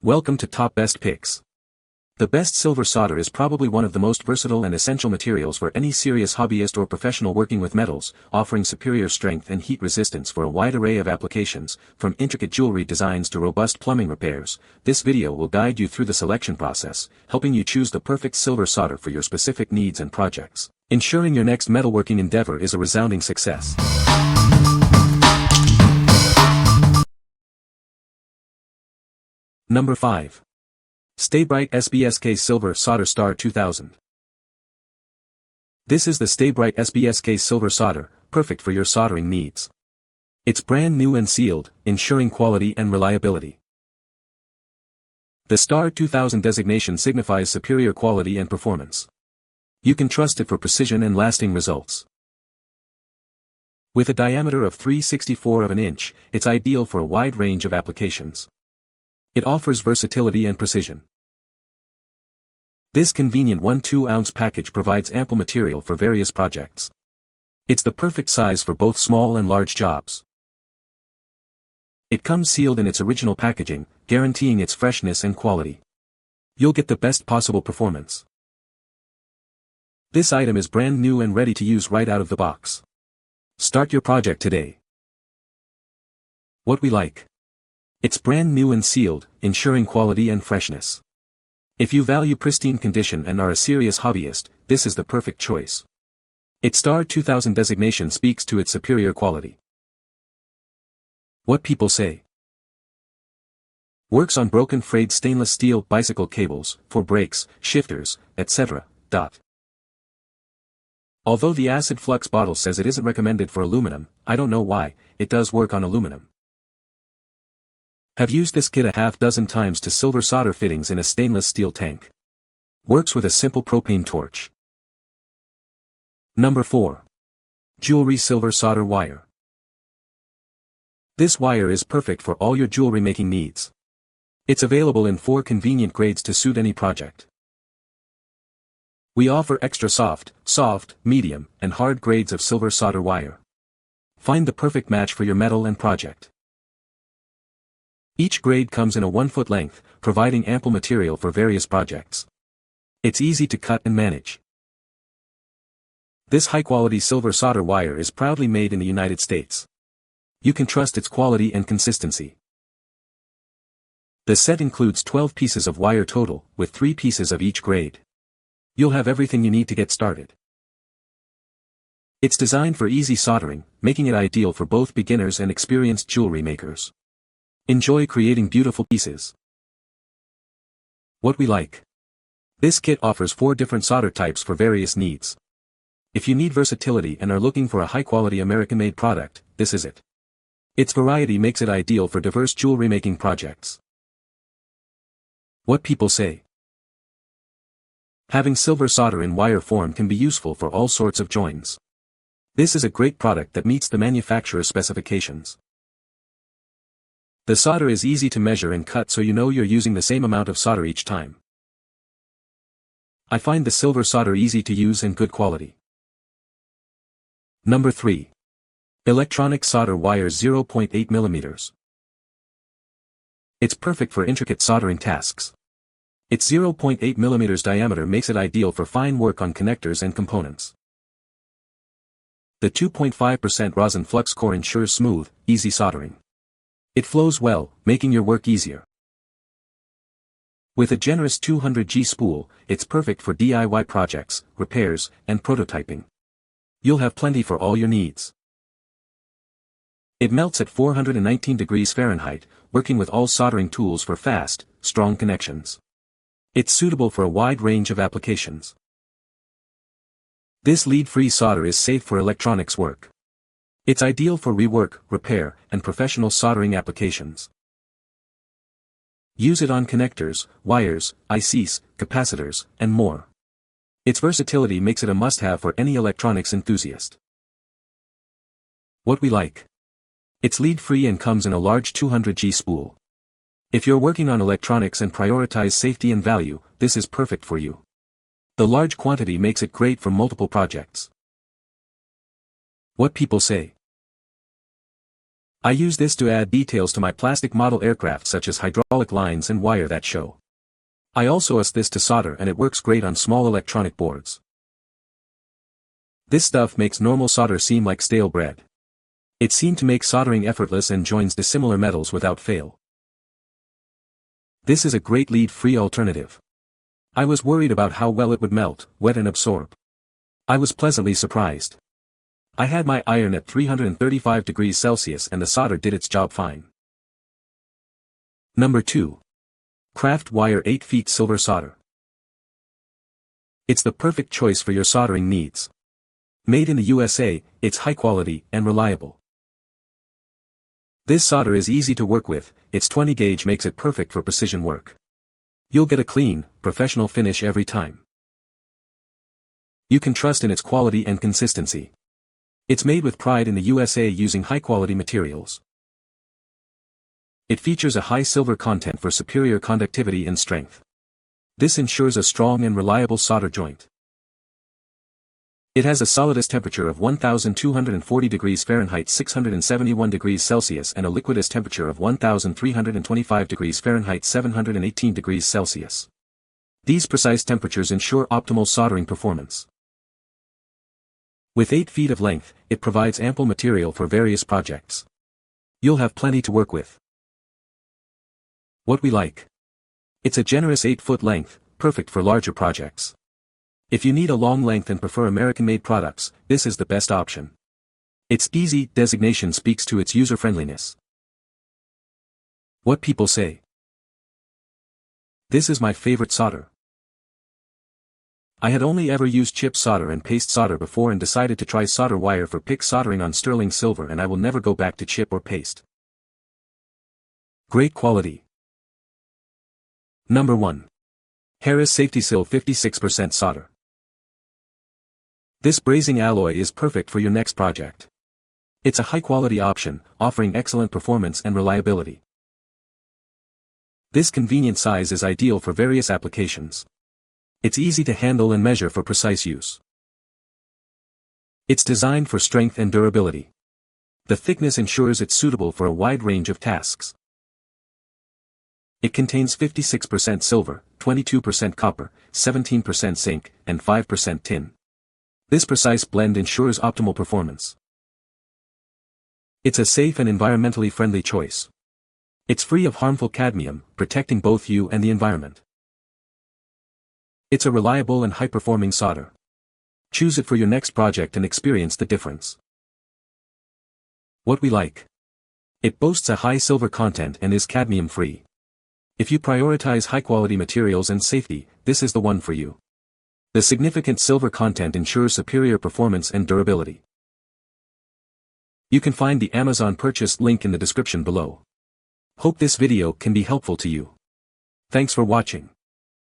Welcome to Top Best Picks. The best silver solder is probably one of the most versatile and essential materials for any serious hobbyist or professional working with metals, offering superior strength and heat resistance for a wide array of applications, from intricate jewelry designs to robust plumbing repairs. This video will guide you through the selection process, helping you choose the perfect silver solder for your specific needs and projects, ensuring your next metalworking endeavor is a resounding success. Number 5. Stay-Brite SBSK Silver Solder Star 2000. This is the Stay-Brite SBSK Silver Solder, perfect for your soldering needs. It's brand new and sealed, ensuring quality and reliability. The Star 2000 designation signifies superior quality and performance. You can trust it for precision and lasting results. With a diameter of 3/64 of an inch, it's ideal for a wide range of applications. It offers versatility and precision. This convenient 1-2-ounce package provides ample material for various projects. It's the perfect size for both small and large jobs. It comes sealed in its original packaging, guaranteeing its freshness and quality. You'll get the best possible performance. This item is brand new and ready to use right out of the box. Start your project today. What we like. It's brand new and sealed, ensuring quality and freshness. If you value pristine condition and are a serious hobbyist, this is the perfect choice. Its Star 2000 designation speaks to its superior quality. What people say. Works on broken frayed stainless steel bicycle cables, for brakes, shifters, etc. Although the acid flux bottle says it isn't recommended for aluminum, I don't know why, it does work on aluminum. Have used this kit a half dozen times to silver solder fittings in a stainless steel tank. Works with a simple propane torch. Number 4. Jewelry Silver Solder Wire. This wire is perfect for all your jewelry making needs. It's available in 4 convenient grades to suit any project. We offer extra soft, medium, and hard grades of silver solder wire. Find the perfect match for your metal and project. Each grade comes in a 1-foot length, providing ample material for various projects. It's easy to cut and manage. This high-quality silver solder wire is proudly made in the United States. You can trust its quality and consistency. The set includes 12 pieces of wire total, with 3 pieces of each grade. You'll have everything you need to get started. It's designed for easy soldering, making it ideal for both beginners and experienced jewelry makers. Enjoy creating beautiful pieces. What we like. This kit offers 4 different solder types for various needs. If you need versatility and are looking for a high-quality American-made product, this is it. Its variety makes it ideal for diverse jewelry-making projects. What people say. Having silver solder in wire form can be useful for all sorts of joints. This is a great product that meets the manufacturer's specifications. The solder is easy to measure and cut so you know you're using the same amount of solder each time. I find the silver solder easy to use and good quality. Number 3. Electronic Solder Wire 0.8 mm. It's perfect for intricate soldering tasks. Its 0.8 mm diameter makes it ideal for fine work on connectors and components. The 2.5% rosin flux core ensures smooth, easy soldering. It flows well, making your work easier. With a generous 200G spool, it's perfect for DIY projects, repairs, and prototyping. You'll have plenty for all your needs. It melts at 419 degrees Fahrenheit, working with all soldering tools for fast, strong connections. It's suitable for a wide range of applications. This lead-free solder is safe for electronics work. It's ideal for rework, repair, and professional soldering applications. Use it on connectors, wires, ICs, capacitors, and more. Its versatility makes it a must-have for any electronics enthusiast. What we like. It's lead-free and comes in a large 200G spool. If you're working on electronics and prioritize safety and value, this is perfect for you. The large quantity makes it great for multiple projects. What people say. I use this to add details to my plastic model aircraft such as hydraulic lines and wire that show. I also use this to solder and it works great on small electronic boards. This stuff makes normal solder seem like stale bread. It seemed to make soldering effortless and joins dissimilar metals without fail. This is a great lead-free alternative. I was worried about how well it would melt, wet and absorb. I was pleasantly surprised. I had my iron at 335 degrees Celsius and the solder did its job fine. Number 2. Craft Wire 8 Feet Silver Solder. It's the perfect choice for your soldering needs. Made in the USA, it's high quality and reliable. This solder is easy to work with, its 20 gauge makes it perfect for precision work. You'll get a clean, professional finish every time. You can trust in its quality and consistency. It's made with pride in the USA using high-quality materials. It features a high silver content for superior conductivity and strength. This ensures a strong and reliable solder joint. It has a solidus temperature of 1240 degrees Fahrenheit 671 degrees Celsius and a liquidus temperature of 1325 degrees Fahrenheit 718 degrees Celsius. These precise temperatures ensure optimal soldering performance. With 8 feet of length, it provides ample material for various projects. You'll have plenty to work with. What we like. It's a generous 8-foot length, perfect for larger projects. If you need a long length and prefer American-made products, this is the best option. Its easy designation speaks to its user-friendliness. What people say. This is my favorite solder. I had only ever used chip solder and paste solder before and decided to try solder wire for PIC soldering on sterling silver and I will never go back to chip or paste. Great quality. Number 1. Harris Safety-Silv 56% solder. This brazing alloy is perfect for your next project. It's a high-quality option, offering excellent performance and reliability. This convenient size is ideal for various applications. It's easy to handle and measure for precise use. It's designed for strength and durability. The thickness ensures it's suitable for a wide range of tasks. It contains 56% silver, 22% copper, 17% zinc, and 5% tin. This precise blend ensures optimal performance. It's a safe and environmentally friendly choice. It's free of harmful cadmium, protecting both you and the environment. It's a reliable and high-performing solder. Choose it for your next project and experience the difference. What we like. It boasts a high silver content and is cadmium-free. If you prioritize high-quality materials and safety, this is the one for you. The significant silver content ensures superior performance and durability. You can find the Amazon purchase link in the description below. Hope this video can be helpful to you. Thanks for watching.